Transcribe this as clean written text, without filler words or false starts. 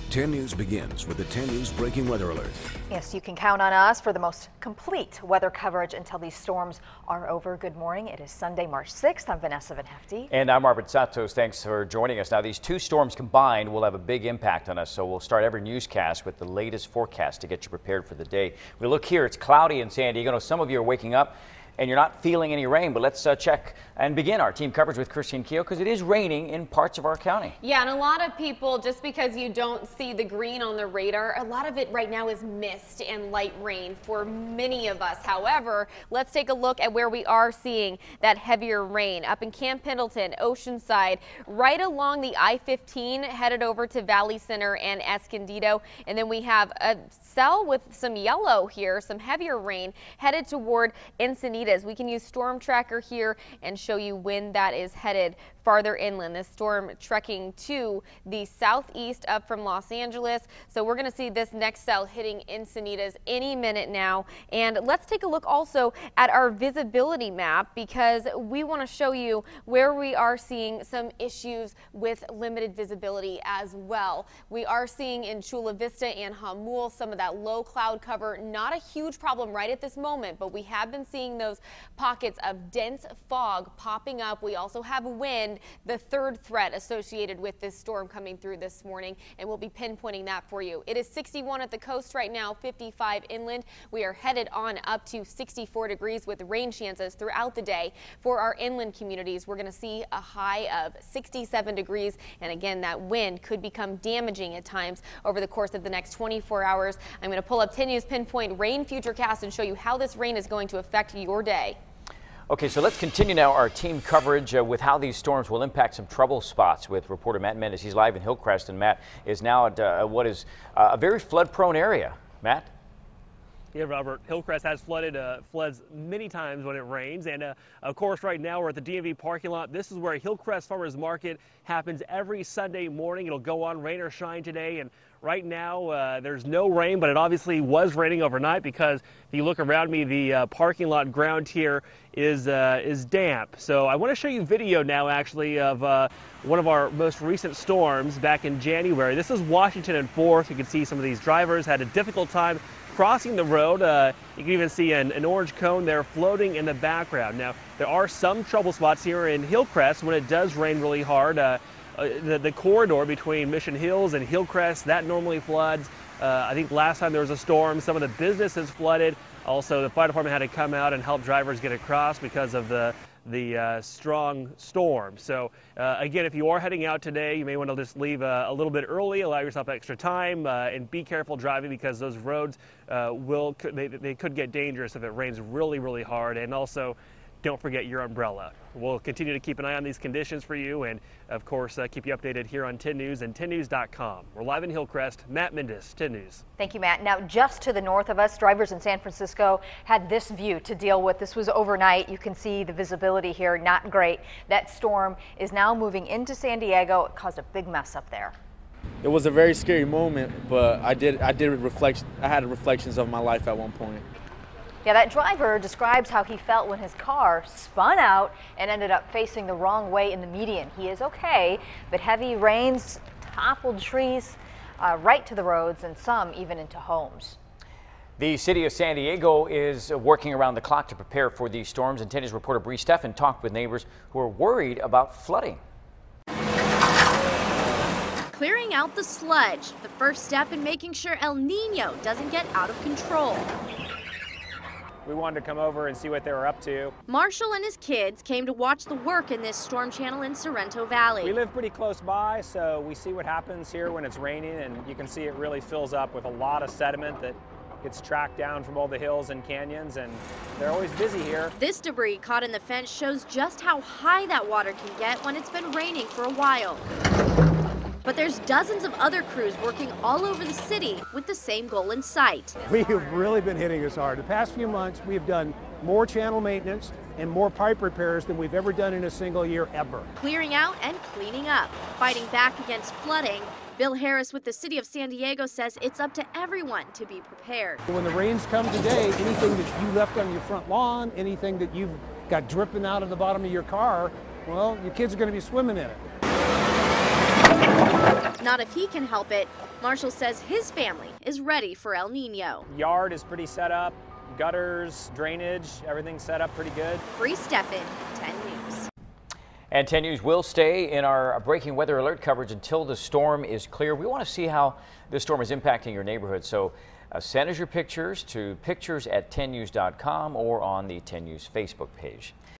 10 News begins with the 10 News breaking weather alert. Yes, you can count on us for the most complete weather coverage until these storms are over. Good morning. It is Sunday, March 6th. I'm Vanessa Van Hefty. And I'm Robert Santos. Thanks for joining us. Now, these two storms combined will have a big impact on us, so we'll start every newscast with the latest forecast to get you prepared for the day. We look here, it's cloudy in San Diego. Some of you are waking up and you're not feeling any rain, but let's check and begin our team coverage with Christine Keogh, because it is raining in parts of our county. Yeah, and a lot of people, just because you don't see the green on the radar, a lot of it right now is mist and light rain for many of us. However, let's take a look at where we are seeing that heavier rain. Up in Camp Pendleton, Oceanside, right along the I-15, headed over to Valley Center and Escondido. And then we have a cell with some yellow here, some heavier rain headed toward Encinitas. We can use Storm Tracker here and show you when that is headed farther inland. This storm trekking to the southeast up from Los Angeles. So we're going to see this next cell hitting Encinitas any minute now. And let's take a look also at our visibility map, because we want to show you where we are seeing some issues with limited visibility as well. We are seeing in Chula Vista and Jamul some of that low cloud cover. Not a huge problem right at this moment, but we have been seeing those pockets of dense fog popping up. We also have wind, the third threat associated with this storm coming through this morning, and we'll be pinpointing that for you. It is 61 at the coast right now, 55 inland. We are headed on up to 64 degrees with rain chances throughout the day. For our inland communities, we're going to see a high of 67 degrees, and again, that wind could become damaging at times over the course of the next 24 hours. I'm going to pull up 10 News Pinpoint Rain Futurecast and show you how this rain is going to affect your day. Okay, so let's continue now our team coverage with how these storms will impact some trouble spots with reporter Matt Mendes. He's live in Hillcrest, and Matt is now at what is a very flood-prone area. Matt? Yeah, Robert, Hillcrest has floods many times when it rains, and of course right now we're at the DMV parking lot. This is where Hillcrest Farmers Market happens every Sunday morning. It'll go on rain or shine today, and right now there's no rain, but it obviously was raining overnight, because if you look around me, the parking lot ground here is damp. So I want to show you video now actually of one of our most recent storms back in January. This is Washington and 4th. You can see some of these drivers had a difficult time crossing the road. You can even see an orange cone there floating in the background. Now, there are some trouble spots here in Hillcrest when it does rain really hard. The corridor between Mission Hills and Hillcrest, that normally floods. I think last time there was a storm, some of the businesses flooded. Also, the fire department had to come out and help drivers get across because of the strong storm. So again, if you are heading out today, you may want to just leave a little bit early, allow yourself extra time, and be careful driving, because those roads they could get dangerous if it rains really, really hard. And also, don't forget your umbrella. We'll continue to keep an eye on these conditions for you, and of course keep you updated here on 10 News and 10news.com. We're live in Hillcrest. Matt Mendes, 10 News. Thank you, Matt. Now, just to the north of us, drivers in San Francisco had this view to deal with. This was overnight. You can see the visibility here, not great. That storm is now moving into San Diego. It caused a big mess up there. It was a very scary moment, but I had reflections of my life at one point. Yeah, that driver describes how he felt when his car spun out and ended up facing the wrong way in the median. He is okay, but heavy rains toppled trees right to the roads, and some even into homes. The city of San Diego is working around the clock to prepare for these storms, and 10 News reporter Bree Steffen talked with neighbors who are worried about flooding. Clearing out the sludge, the first step in making sure El Nino doesn't get out of control. We wanted to come over and see what they were up to. Marshall and his kids came to watch the work in this storm channel in Sorrento Valley. We live pretty close by, so we see what happens here when it's raining, and you can see it really fills up with a lot of sediment that gets tracked down from all the hills and canyons, and they're always busy here. This debris caught in the fence shows just how high that water can get when it's been raining for a while. But there's dozens of other crews working all over the city with the same goal in sight. We have really been hitting us hard. The past few months, we have done more channel maintenance and more pipe repairs than we've ever done in a single year ever. Clearing out and cleaning up, fighting back against flooding. Bill Harris with the city of San Diego says it's up to everyone to be prepared. When the rains come today, anything that you left on your front lawn, anything that you've got dripping out of the bottom of your car, well, your kids are going to be swimming in it. not if he can help it. Marshall says his family is ready for El Nino. Yard is pretty set up, gutters, drainage, everything's set up pretty good. Bree Steffen, 10 News. And 10 News will stay in our breaking weather alert coverage until the storm is clear. We want to see how this storm is impacting your neighborhood. So send us your pictures to pictures@10news.com or on the 10 News Facebook page.